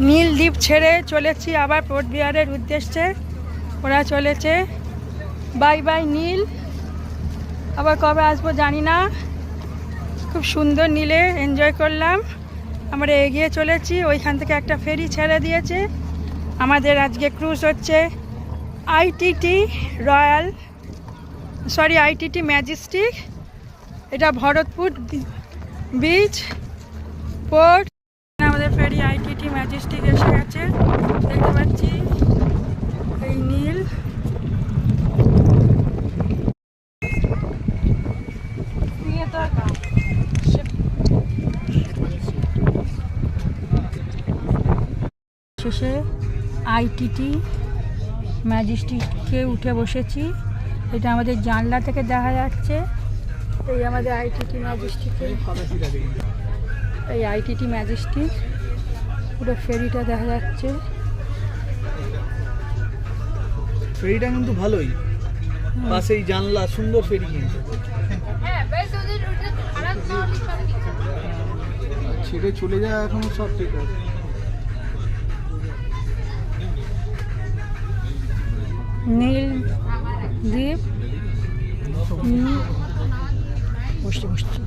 নীল দ্বীপ ছেড়ে চলেছি আবার পোর্ট ব্লেয়ারের উদ্দেশ্যে। ওরা চলেছে। বাই বাই নীল, আবার কবে আসবো জানি না। খুব সুন্দর নীলে এনজয় করলাম। আমরা এগিয়ে চলেছি। ওইখান থেকে একটা ফেরি ছেড়ে দিয়েছে। আমাদের আজকে ক্রুজ হচ্ছে আইটিটি ম্যাজেস্টিক। এটা ভরতপুর বিচ পোর্ট। আমাদের ফেরি আইটিটি ম্যাজেস্টিক এসে গেছে, দেখতে পাচ্ছি এই নীল। শেষে আইটিটি ম্যাজেস্টিকে উঠে বসেছি। এটা আমাদের জানলা থেকে দেখা যাচ্ছে। এই আমাদের আইটিটি ম্যাজেস্টিকে, এই আইটিটি ম্যাজেস্টিক পুরো ফেরিটা দেখা যাচ্ছে। ফেরিটা কিন্তু ভালোই, পাশেই জানলা, সুন্দর ফেরি কিন্তু। ছেড়ে চলে যায় এখন, সব ঠিক আছে। নীল দ্বীপ বসছি।